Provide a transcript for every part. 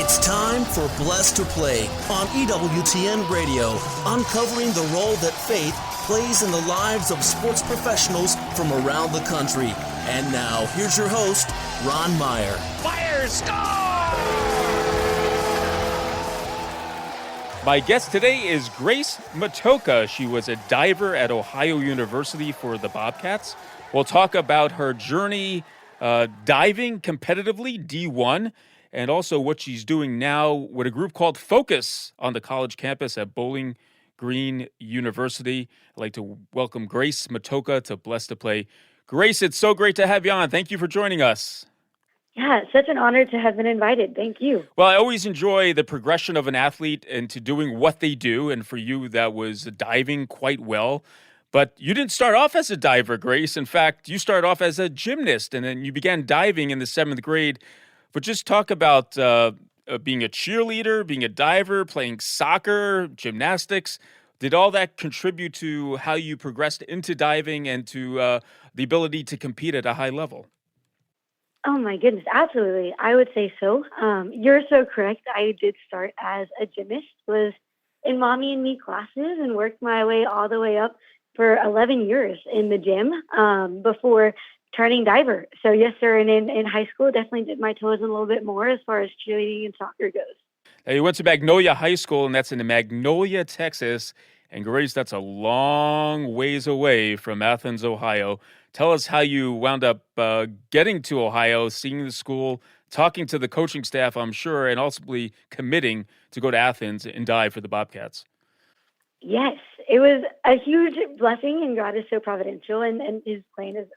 It's time for Blessed to Play on EWTN Radio, uncovering the role that faith plays in the lives of sports professionals from around the country. And now, here's your host, Ron Meyer. Fire, score! My guest today is Grace Matocha. She was a diver at Ohio University for the Bobcats. We'll talk about her journey diving competitively, D1, and also what she's doing now with a group called Focus on the college campus at Bowling Green University. I'd like to welcome Grace Matocha to Blessed to Play. Grace, it's so great to have you on. Thank you for joining us. Yeah, it's such an honor to have been invited. Thank you. Well, I always enjoy the progression of an athlete into doing what they do, and for you, that was diving quite well. But you didn't start off as a diver, Grace. In fact, you started off as a gymnast, and then you began diving in the 7th grade. But just talk about being a cheerleader, being a diver, playing soccer, gymnastics. Did all that contribute to how you progressed into diving and to the ability to compete at a high level? Oh my goodness, absolutely. I would say so. You're so correct. I did start as a gymnast, was in mommy and me classes and worked my way all the way up for 11 years in the gym before turning diver. So yes, sir. And in high school, definitely dipped my toes in a little bit more as far as cheerleading and soccer goes. Now, you went to Magnolia High School, and that's in Magnolia, Texas. And Grace, that's a long ways away from Athens, Ohio. Tell us how you wound up getting to Ohio, seeing the school, talking to the coaching staff, I'm sure, and ultimately committing to go to Athens and dive for the Bobcats. Yes, it was a huge blessing, and God is so providential, and his plan is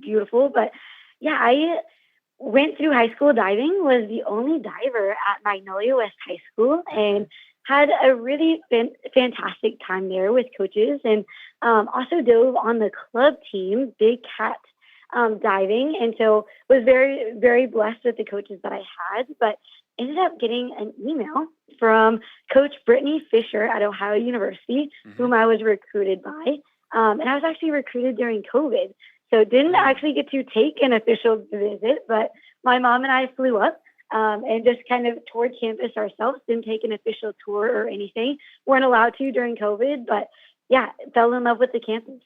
beautiful. But yeah, I went through high school diving, was the only diver at Magnolia West High School, and had a really fantastic time there with coaches, and also dove on the club team, Big Cat diving, and so was very, very blessed with the coaches that I had, but ended up getting an email from Coach Brittany Fisher at Ohio University, whom I was recruited by, and I was actually recruited during COVID, so didn't actually get to take an official visit, but my mom and I flew up and just kind of toured campus ourselves, didn't take an official tour or anything. Weren't allowed to during COVID, but yeah, fell in love with the campus.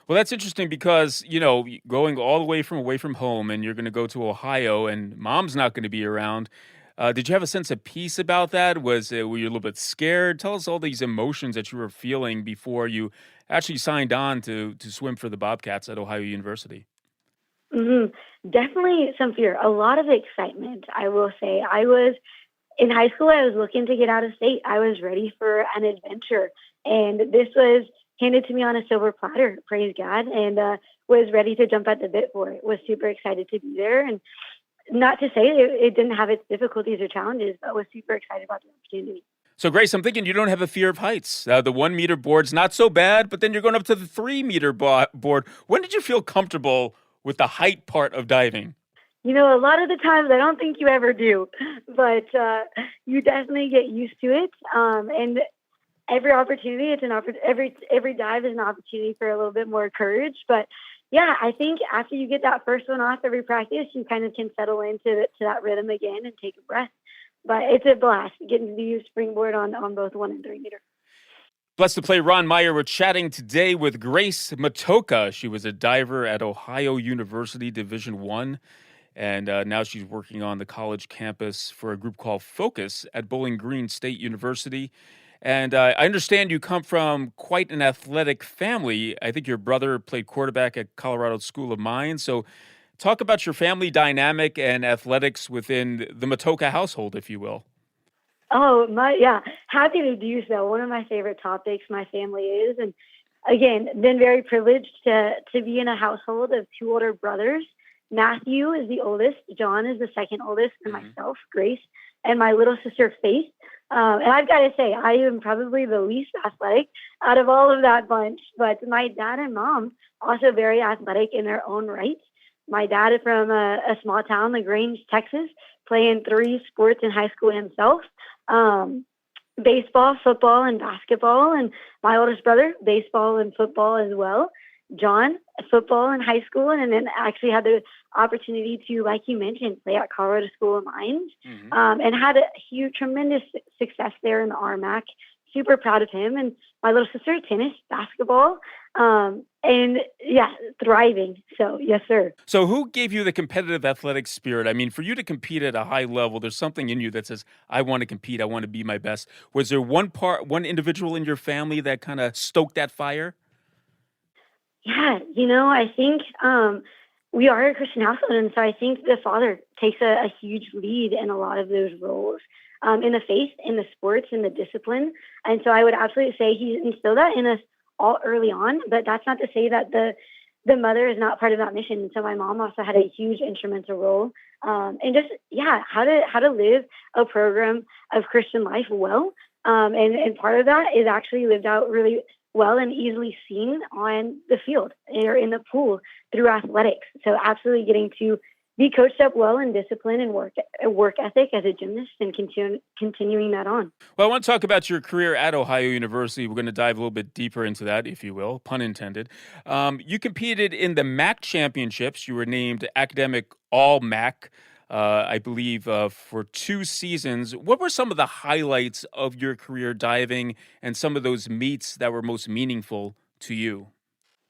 Well, that's interesting because, you know, going all the way away from home and you're going to go to Ohio and mom's not going to be around. Did you have a sense of peace about that? Were you a little bit scared? Tell us all these emotions that you were feeling before you actually signed on to swim for the Bobcats at Ohio University. Definitely some fear, a lot of excitement, I will say. I was in high school, I was looking to get out of state. I was ready for an adventure, and this was handed to me on a silver platter, praise God, and was ready to jump at the bit for it. Was super excited to be there, and not to say it didn't have its difficulties or challenges, but was super excited about the opportunity. So, Grace, I'm thinking you don't have a fear of heights. The 1 meter board's not so bad, but then you're going up to the 3 meter board. When did you feel comfortable with the height part of diving? You know, a lot of the times I don't think you ever do, but you definitely get used to it. And every opportunity, every dive is an opportunity for a little bit more courage. But yeah, I think after you get that first one off every practice, you kind of can settle into that rhythm again and take a breath. But it's a blast getting to use springboard on both 1 and 3 meter. Blessed to Play, Ron Meyer. We're chatting today with Grace Matocha. She was a diver at Ohio University Division I, and now she's working on the college campus for a group called Focus at Bowling Green State University. And I understand you come from quite an athletic family. I think your brother played quarterback at Colorado School of Mines. So talk about your family dynamic and athletics within the Matocha household, if you will. Oh, happy to do so. One of my favorite topics my family is. And again, been very privileged to be in a household of 2 older brothers. Matthew is the oldest, John is the second oldest, and myself, Grace, and my little sister, Faith. And I've got to say, I am probably the least athletic out of all of that bunch, but my dad and mom also very athletic in their own right. My dad is from a small town, LaGrange, Texas, playing 3 sports in high school himself. Baseball, football, and basketball. And my oldest brother, baseball and football as well. John football in high school, and then actually had the opportunity to, like you mentioned, play at Colorado School of Mines, and had a huge, tremendous success there in the RMAC. Super proud of him. And my little sister, tennis, basketball, and yeah, thriving. So yes, sir. So who gave you the competitive athletic spirit? I mean, for you to compete at a high level, there's something in you that says, I want to compete. I want to be my best. Was there one individual in your family that kind of stoked that fire? Yeah, I think we are a Christian household, and so I think the father takes a huge lead in a lot of those roles, in the faith, in the sports, in the discipline. And so I would absolutely say he instilled that in us all early on, but that's not to say that the mother is not part of that mission. And so my mom also had a huge instrumental role, and just, how to live a program of Christian life well. And part of that is actually lived out really well and easily seen on the field or in the pool through athletics. So absolutely getting to be coached up well in discipline and work ethic as a gymnast, and continuing that on. Well, I want to talk about your career at Ohio University. We're going to dive a little bit deeper into that, if you will, pun intended. You competed in the MAC championships. You were named academic All-MAC, I believe, for 2 seasons. What were some of the highlights of your career diving and some of those meets that were most meaningful to you?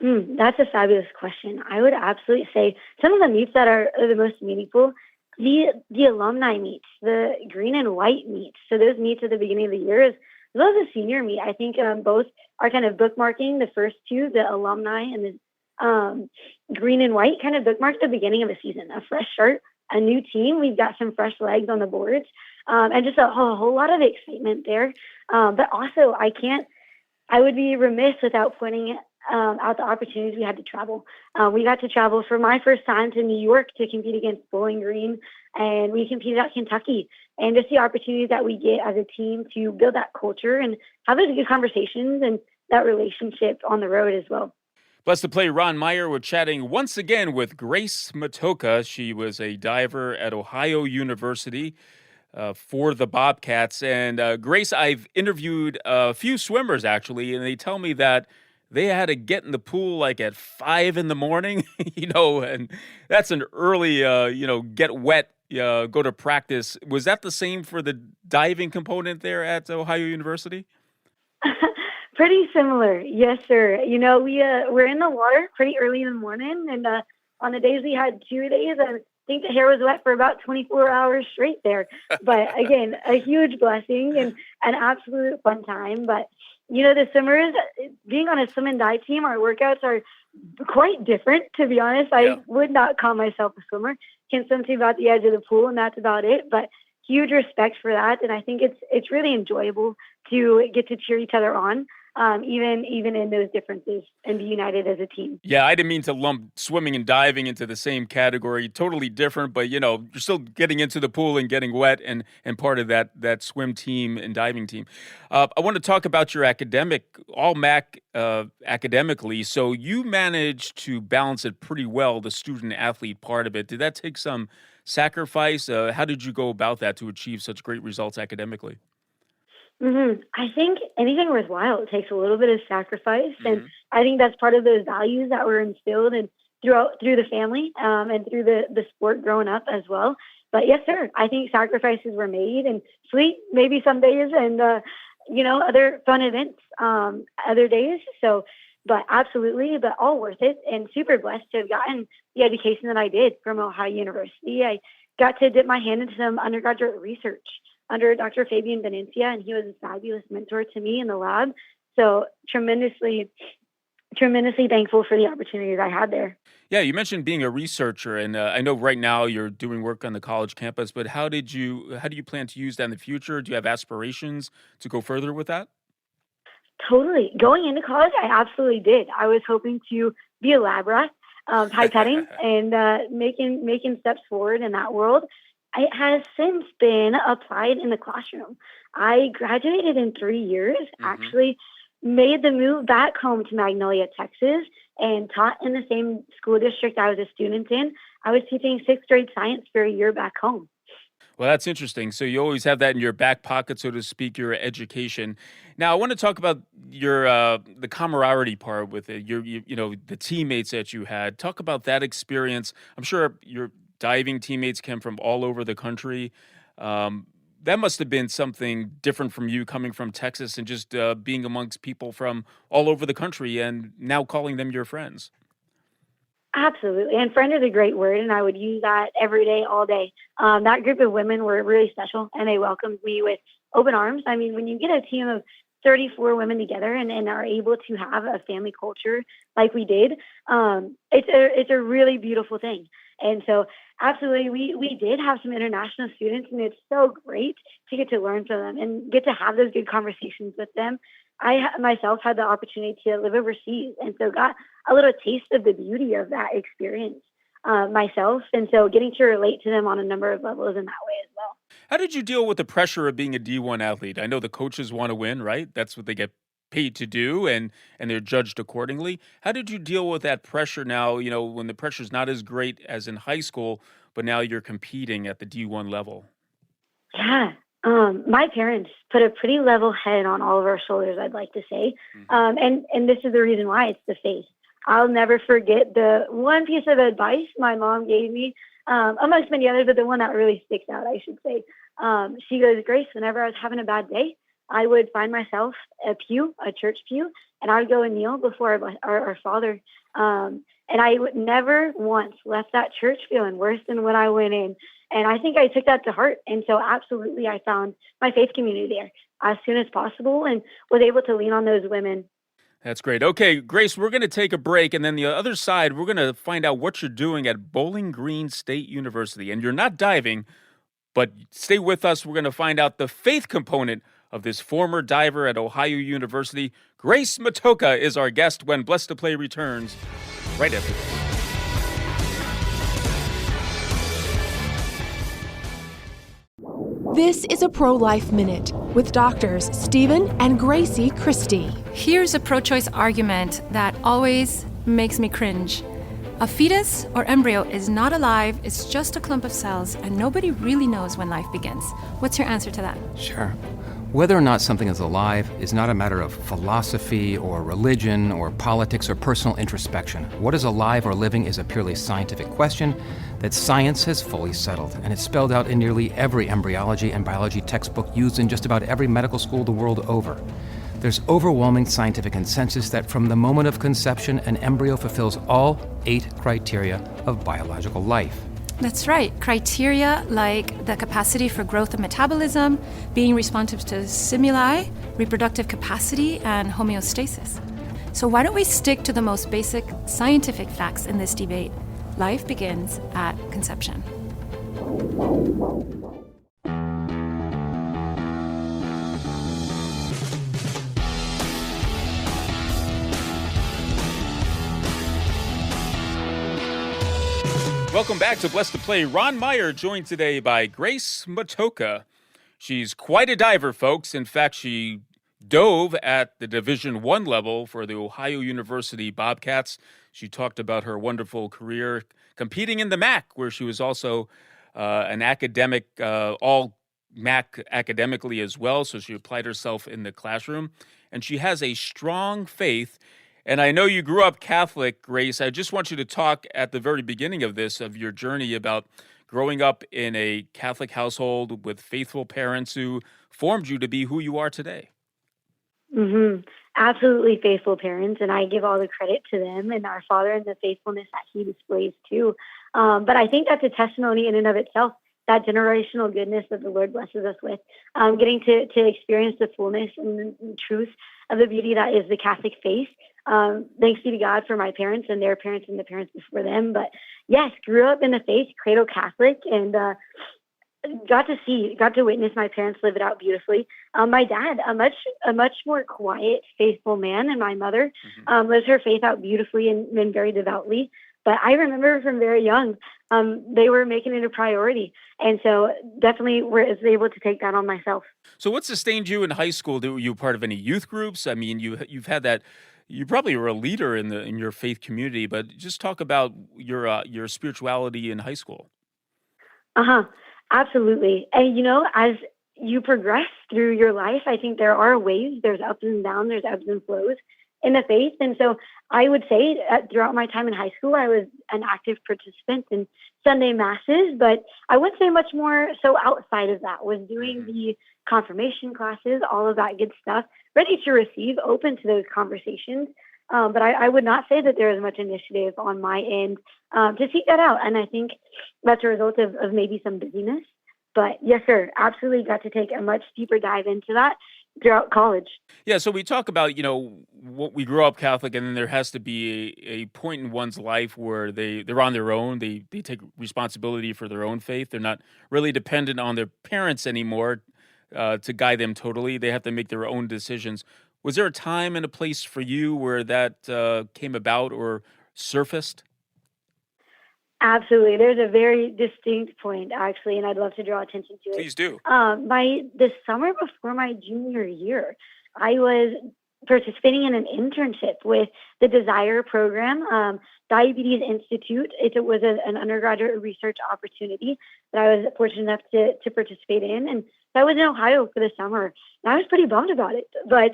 That's a fabulous question. I would absolutely say some of the meets that are the most meaningful, the alumni meets, the green and white meets. So those meets at the beginning of the year, as well as the senior meet, I think both are kind of bookmarking. The first two, the alumni and the green and white, kind of bookmark the beginning of a season, a fresh start, a new team. We've got some fresh legs on the boards, and just a whole lot of excitement there. But also, I would be remiss without pointing out the opportunities we had to travel. We got to travel for my first time to New York to compete against Bowling Green, and we competed at Kentucky. And just the opportunities that we get as a team to build that culture and have those good conversations and that relationship on the road as well. Blessed to play Ron Meyer. We're chatting once again with Grace Matocha. She was a diver at Ohio University for the Bobcats. And Grace, I've interviewed a few swimmers, actually, and they tell me that they had to get in the pool like at 5 in the morning, and that's an early, get wet, go to practice. Was that the same for the diving component there at Ohio University? Pretty similar. Yes, sir. We're in the water pretty early in the morning, and on the days we had 2 days, I think the hair was wet for about 24 hours straight there. But again, a huge blessing and an absolute fun time. But the swimmers, being on a swim and dive team, our workouts are quite different, to be honest. I would not call myself a swimmer. Can swim to about the edge of the pool, and that's about it. But huge respect for that. And I think it's really enjoyable to get to cheer each other on, even in those differences, and be united as a team. Yeah, I didn't mean to lump swimming and diving into the same category. Totally different, but you're still getting into the pool and getting wet, and part of that swim team and diving team. I want to talk about your All-MAC academically. So you managed to balance it pretty well, the student-athlete part of it. Did that take some sacrifice? How did you go about that to achieve such great results academically? I think anything worthwhile takes a little bit of sacrifice, and I think that's part of those values that were instilled and through the family, and through the sport growing up as well. But yes, sir, I think sacrifices were made, and sleep maybe some days, and other fun events other days. So, but absolutely, but all worth it, and super blessed to have gotten the education that I did from Ohio University. I got to dip my hand into some undergraduate research under Dr. Fabian Venencia, and he was a fabulous mentor to me in the lab. So tremendously thankful for the opportunities I had there. Yeah, you mentioned being a researcher, and I know right now you're doing work on the college campus, but how do you plan to use that in the future? Do you have aspirations to go further with that? Totally. Going into college, I absolutely did. I was hoping to be a lab rat, pipetting, and making steps forward in that world. It has since been applied in the classroom. I graduated in 3 years, actually made the move back home to Magnolia, Texas, and taught in the same school district I was a student in. I was teaching 6th grade science for a year back home. Well, that's interesting. So you always have that in your back pocket, so to speak, your education. Now, I want to talk about your the camaraderie part with it. The teammates that you had. Talk about that experience. I'm sure your diving teammates came from all over the country. Um, that must have been something different from you coming from Texas and just being amongst people from all over the country and now calling them your friends. Absolutely. And friend is a great word, and I would use that every day, all day. That group of women were really special, and they welcomed me with open arms. I mean, when you get a team of 34 women together and are able to have a family culture like we did, it's a really beautiful thing. And so, absolutely, we did have some international students, and it's so great to get to learn from them and get to have those good conversations with them. Myself had the opportunity to live overseas, and so got a little taste of the beauty of that experience myself. And so getting to relate to them on a number of levels in that way as well. How did you deal with the pressure of being a D1 athlete? I know the coaches want to win, right? That's what they get paid to do and they're judged accordingly. How did you deal with that pressure now, when the pressure's not as great as in high school, but now you're competing at the D1 level? Yeah. My parents put a pretty level head on all of our shoulders, I'd like to say. Hmm. And this is the reason why. It's the faith. I'll never forget the one piece of advice my mom gave me, amongst many others, but the one that really sticks out, I should say. She goes, Grace, whenever I was having a bad day, I would find myself a church pew, and I would go and kneel before our Father. And I would never once left that church feeling worse than when I went in. And I think I took that to heart. And so absolutely, I found my faith community there as soon as possible and was able to lean on those women. That's great. Okay, Grace, we're going to take a break. And then the other side, we're going to find out what you're doing at Bowling Green State University. And you're not diving, but stay with us. We're going to find out the faith component of this former diver at Ohio University. Grace Matocha is our guest when Blessed to Play returns right after this. This is a Pro-Life Minute with doctors Stephen and Gracie Christie. Here's a pro-choice argument that always makes me cringe. A fetus or embryo is not alive, it's just a clump of cells, and nobody really knows when life begins. What's your answer to that? Sure. Whether or not something is alive is not a matter of philosophy or religion or politics or personal introspection. What is alive or living is a purely scientific question that science has fully settled, and it's spelled out in nearly every embryology and biology textbook used in just about every medical school the world over. There's overwhelming scientific consensus that from the moment of conception, an embryo fulfills all 8 criteria of biological life. That's right. Criteria like the capacity for growth and metabolism, being responsive to stimuli, reproductive capacity, and homeostasis. So why don't we stick to the most basic scientific facts in this debate? Life begins at conception. Welcome back to Blessed to Play. Ron Meyer joined today by Grace Matocha. She's quite a diver, folks. In fact, she dove at the Division I level for the Ohio University Bobcats. She talked about her wonderful career competing in the MAC, where she was also an academic, all MAC academically as well. So she applied herself in the classroom. And she has a strong faith. And I know you grew up Catholic, Grace. I just want you to talk at the very beginning of this, of your journey about growing up in a Catholic household with faithful parents who formed you to be who you are today. Mm-hmm. Absolutely faithful parents, and I give all the credit to them and our Father and the faithfulness that He displays too. But I think that's a testimony in and of itself, that generational goodness that the Lord blesses us with, getting to experience the fullness and the truth of the beauty that is the Catholic faith. Thanks be to God for my parents and their parents and the parents before them. But yes, grew up in the faith, cradle Catholic, and got to witness my parents live it out beautifully. My dad, a much more quiet, faithful man, and my mother lives her faith out beautifully and very devoutly. But I remember from very young, they were making it a priority. And so definitely was able to take that on myself. So what sustained you in high school? Were you part of any youth groups? I mean, you've had that. You probably were a leader in your faith community, but just talk about your spirituality in high school. Uh-huh. Absolutely. And, as you progress through your life, I think there are waves, there's ups and downs, there's ebbs and flows in the faith. And so I would say throughout my time in high school, I was an active participant in Sunday masses, but I would say much more so outside of that, was doing the confirmation classes, all of that good stuff, ready to receive, open to those conversations. But I would not say that there is much initiative on my end to seek that out. And I think that's a result of maybe some busyness. But yes, sir, absolutely got to take a much deeper dive into that throughout college. Yeah, so we talk about, what we grow up Catholic, and then there has to be a point in one's life where they're on their own. They take responsibility for their own faith. They're not really dependent on their parents anymore to guide them totally. They have to make their own decisions. Was there a time and a place for you where that came about or surfaced? Absolutely. There's a very distinct point, actually, and I'd love to draw attention to it. Please do. By the summer before my junior year, I was participating in an internship with the Desire program, Diabetes Institute. It was an undergraduate research opportunity that I was fortunate enough to participate in. And that was in Ohio for the summer. And I was pretty bummed about it. But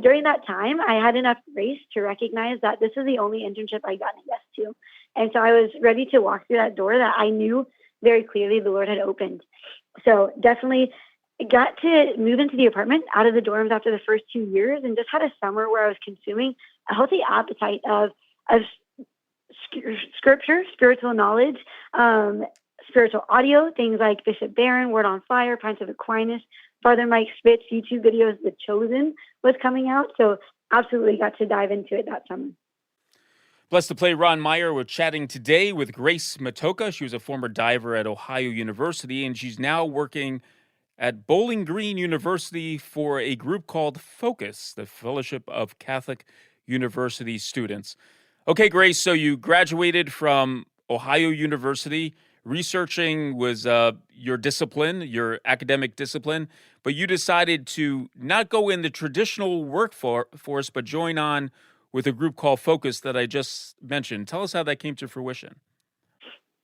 during that time, I had enough grace to recognize that this is the only internship I got a yes to. And so I was ready to walk through that door that I knew very clearly the Lord had opened. So definitely got to move into the apartment out of the dorms after the first 2 years, and just had a summer where I was consuming a healthy appetite of scripture, spiritual knowledge, spiritual audio, things like Bishop Barron, Word on Fire, Pints of Aquinas, Father Mike Spitz, YouTube videos, The Chosen was coming out. So absolutely got to dive into it that summer. Blessed to play Ron Meyer. We're chatting today with Grace Matocha. She was a former diver at Ohio University, and she's now working at Bowling Green University for a group called Focus, the Fellowship of Catholic University Students. Okay, Grace, so you graduated from Ohio University. Researching was your discipline, your academic discipline, but you decided to not go in the traditional workforce, but join on with a group called Focus that I just mentioned. Tell us how that came to fruition.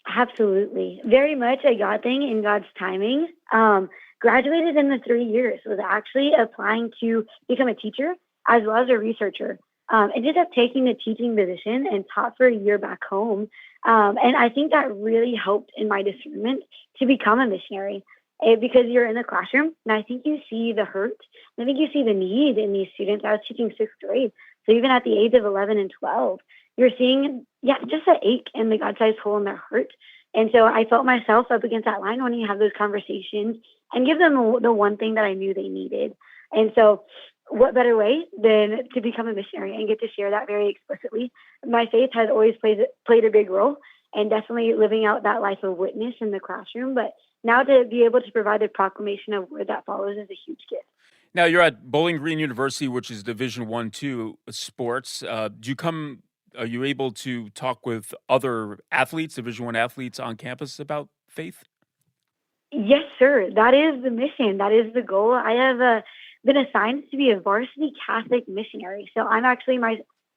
Absolutely. Very much a God thing in God's timing. Graduated in the 3 years, was actually applying to become a teacher as well as a researcher. Ended up taking the teaching position and taught for a year back home. And I think that really helped in my discernment to become a missionary. Because you're in the classroom, and I think you see the hurt. I think you see the need in these students. I was teaching sixth grade. So even at the age of 11 and 12, you're seeing, just that ache and the God-sized hole in their heart. And so I felt myself up against that line wanting to have those conversations and give them the one thing that I knew they needed. And so what better way than to become a missionary and get to share that very explicitly? My faith has always played a big role, and definitely living out that life of witness in the classroom. But now to be able to provide a proclamation of where that follows is a huge gift. Now, you're at Bowling Green University, which is Division I, II sports. Are you able to talk with other athletes, Division I athletes on campus about faith? Yes, sir. That is the mission. That is the goal. I have been assigned to be a varsity Catholic missionary. So I'm actually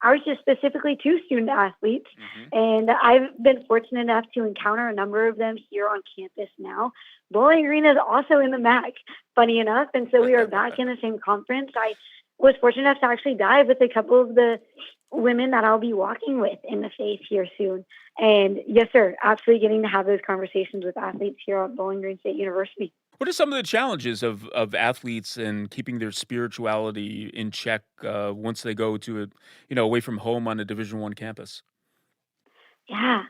ours is specifically to student athletes, and I've been fortunate enough to encounter a number of them here on campus now. Bowling Green is also in the MAC, funny enough, and so we are back in the same conference. I was fortunate enough to actually dive with a couple of the women that I'll be walking with in the faith here soon. And yes, sir, absolutely getting to have those conversations with athletes here at Bowling Green State University. What are some of the challenges of athletes in keeping their spirituality in check once they go to away from home on a Division I campus? Yeah,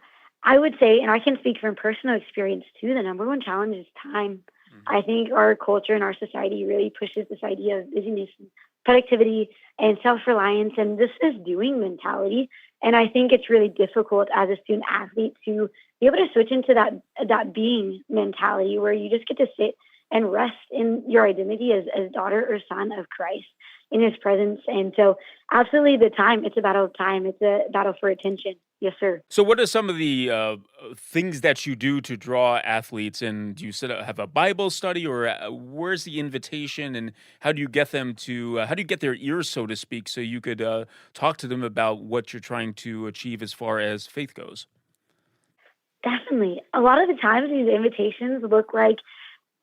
I would say, and I can speak from personal experience too, the number one challenge is time. I think our culture and our society really pushes this idea of busyness and productivity and self-reliance and this doing mentality. And I think it's really difficult as a student athlete to be able to switch into that being mentality where you just get to sit and rest in your identity as daughter or son of Christ in his presence. And so absolutely the time, it's a battle of time. It's a battle for attention. Yes, sir. So what are some of the things that you do to draw athletes? And do you have a Bible study, or where's the invitation, and how do you get them to, how do you get their ears, so to speak, so you could talk to them about what you're trying to achieve as far as faith goes? Definitely. A lot of the times these invitations look like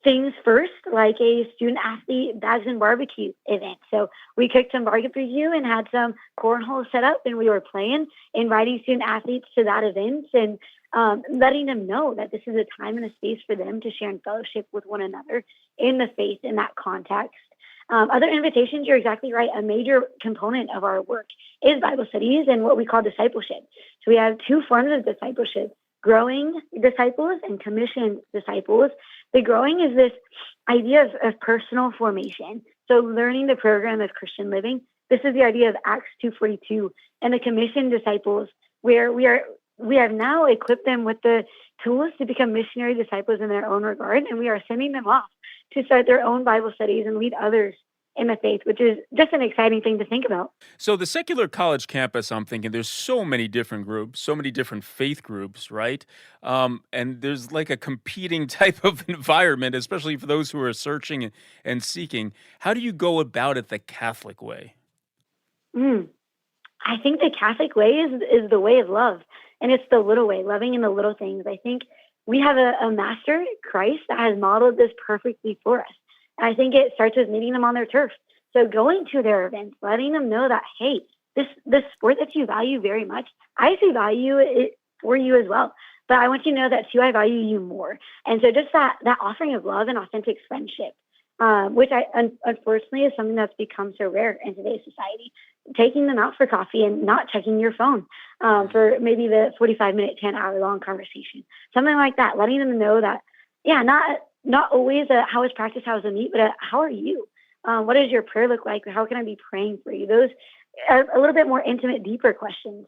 things first, like a student athlete bags and barbecue event. So we cooked some barbecue and had some cornhole set up, and we were playing, inviting student athletes to that event, and letting them know that this is a time and a space for them to share in fellowship with one another in the faith in that context. Other invitations, you're exactly right. A major component of our work is Bible studies and what we call discipleship. So we have two forms of discipleship: growing disciples and commissioned disciples. The growing is this idea of personal formation. So learning the program of Christian living. This is the idea of Acts 2:42, and the commissioned disciples, where we have now equipped them with the tools to become missionary disciples in their own regard, and we are sending them off to start their own Bible studies and lead others in the faith, which is just an exciting thing to think about. So the secular college campus, I'm thinking there's so many different groups, so many different faith groups, right? And there's like a competing type of environment, especially for those who are searching and seeking. How do you go about it the Catholic way? Mm. I think the Catholic way is the way of love, and it's the little way, loving in the little things. I think we have a master, Christ, that has modeled this perfectly for us. And I think it starts with meeting them on their turf. So going to their events, letting them know that, hey, this sport that you value very much, I actually value it for you as well. But I want you to know that too, I value you more. And so just that offering of love and authentic friendship, which unfortunately is something that's become so rare in today's society. Taking them out for coffee and not checking your phone for maybe the 45-minute, 10-hour-long conversation, something like that. Letting them know that, yeah, not always how is practice, how is the meet, but how are you? What does your prayer look like? How can I be praying for you? Those are a little bit more intimate, deeper questions.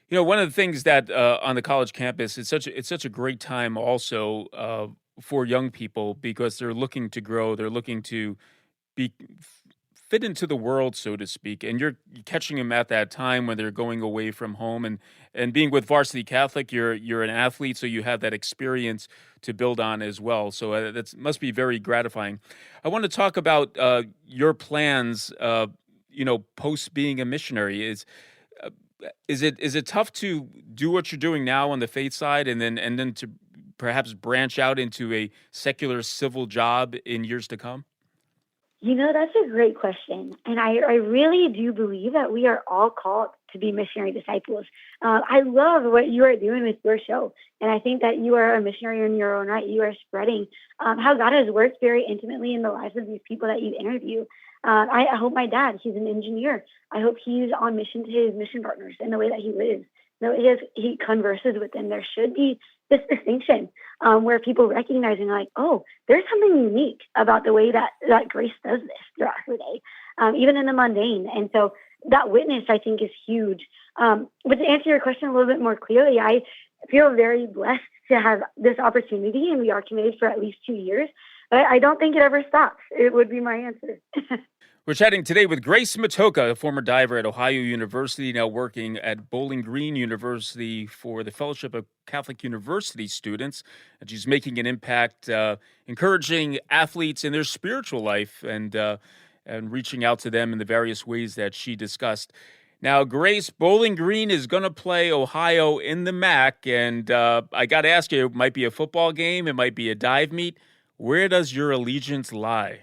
You know, one of the things that on the college campus, it's such a great time also for young people because they're looking to grow, they're looking to be fit into the world, so to speak, and you're catching them at that time when they're going away from home and being with Varsity Catholic, you're an athlete, so you have that experience to build on as well. So that must be very gratifying. I want to talk about your plans. Post being a missionary is it tough to do what you're doing now on the faith side and then to perhaps branch out into a secular civil job in years to come? That's a great question. And I really do believe that we are all called to be missionary disciples. I love what you are doing with your show. And I think that you are a missionary in your own right. You are spreading how God has worked very intimately in the lives of these people that you interview. I hope my dad, he's an engineer. I hope he's on mission to his mission partners in the way that he lives. He converses with them. There should be this distinction where people recognizing like, oh, there's something unique about the way that Grace does this throughout her day, even in the mundane. And so that witness, I think, is huge. But to answer your question a little bit more clearly, I feel very blessed to have this opportunity, and we are committed for at least 2 years. But I don't think it ever stops. It would be my answer. We're chatting today with Grace Matocha, a former diver at Ohio University, now working at Bowling Green University for the Fellowship of Catholic University students. And she's making an impact, encouraging athletes in their spiritual life and reaching out to them in the various ways that she discussed. Now, Grace, Bowling Green is going to play Ohio in the MAC, and I got to ask you, it might be a football game, it might be a dive meet. Where does your allegiance lie?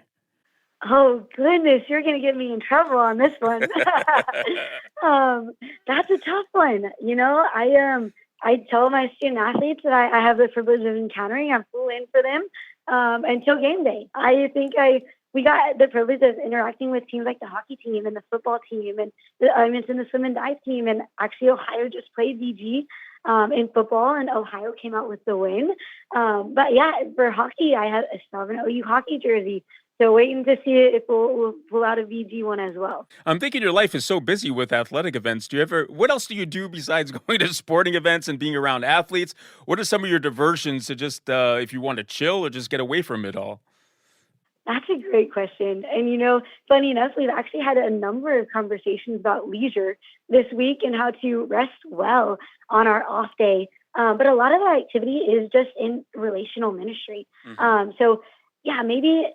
Oh, goodness, you're going to get me in trouble on this one. That's a tough one. I tell my student athletes that I have the privilege of encountering. I'm full in for them until game day. I think we got the privilege of interacting with teams like the hockey team and the football team and I mentioned the swim and dive team. And actually, Ohio just played VG in football, and Ohio came out with the win. But yeah, for hockey, I still have an OU hockey jersey. So waiting to see if we'll pull out a VG one as well. I'm thinking your life is so busy with athletic events. What else do you do besides going to sporting events and being around athletes? What are some of your diversions to just, if you want to chill or just get away from it all? That's a great question. And, funny enough, we've actually had a number of conversations about leisure this week and how to rest well on our off day. But a lot of our activity is just in relational ministry. Mm-hmm. So, yeah, maybe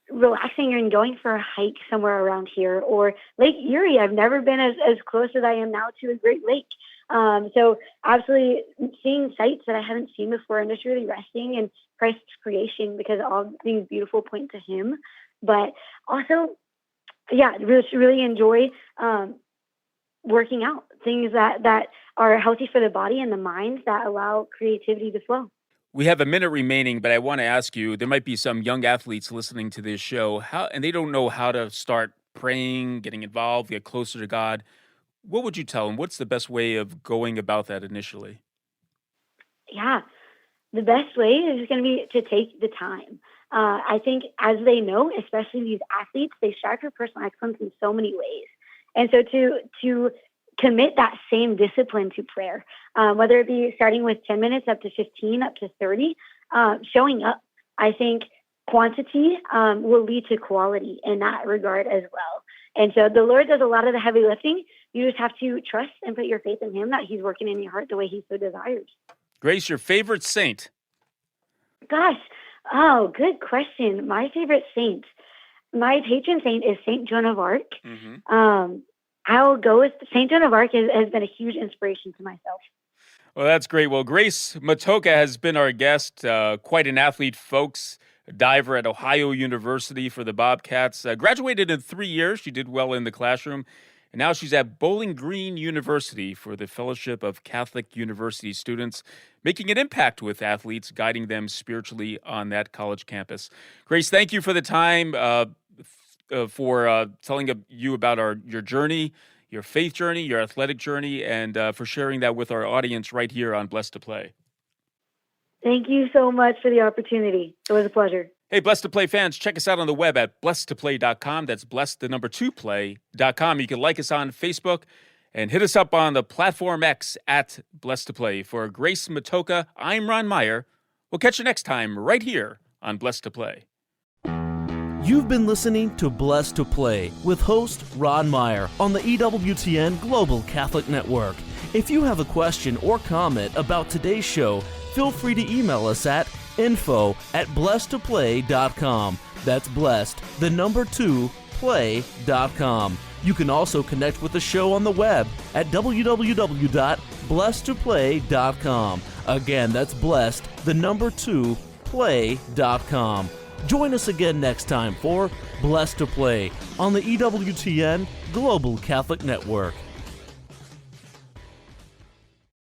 relaxing and going for a hike somewhere around here, or Lake Erie. I've never been as close as I am now to a Great Lake. So absolutely seeing sights that I haven't seen before and just really resting in Christ's creation, because all things beautiful point to him. But also, really enjoy working out, things that are healthy for the body and the mind, that allow creativity to flow. We have a minute remaining, but I want to ask you, there might be some young athletes listening to this show, and they don't know how to start praying, getting involved, get closer to God. What would you tell them? What's the best way of going about that initially? Yeah, the best way is going to be to take the time. I think, as they know, especially these athletes, they strive for personal excellence in so many ways. And so to commit that same discipline to prayer, whether it be starting with 10 minutes up to 15, up to 30, showing up. I think quantity will lead to quality in that regard as well. And so the Lord does a lot of the heavy lifting. You just have to trust and put your faith in him, that he's working in your heart the way he so desires. Grace, your favorite saint? Gosh, good question. My favorite saint, my patron saint is Saint Joan of Arc. Mm-hmm. I'll go with Saint Joan of Arc. Has been a huge inspiration to myself. Well, that's great. Well, Grace Matocha has been our guest, quite an athlete, folks. A diver at Ohio University for the Bobcats. Graduated in 3 years. She did well in the classroom. And now she's at Bowling Green University for the Fellowship of Catholic University Students, making an impact with athletes, guiding them spiritually on that college campus. Grace, thank you for the time, for telling you about your journey, your faith journey, your athletic journey, and for sharing that with our audience right here on Blessed to Play. Thank you so much for the opportunity. It was a pleasure. Hey, Blessed to Play fans, check us out on the web at blessedtoplay.com. That's blessed2play.com. You can like us on Facebook and hit us up on the platform X at Blessed to Play. For Grace Matocha, I'm Ron Meyer. We'll catch you next time right here on Blessed to Play. You've been listening to Blessed to Play with host Ron Meyer on the EWTN Global Catholic Network. If you have a question or comment about today's show, feel free to email us at info@blessedtoplay.com. That's blessed, 2play.com. You can also connect with the show on the web at www.blessedtoplay.com. Again, that's blessed, 2play.com. Join us again next time for Blessed to Play on the EWTN Global Catholic Network.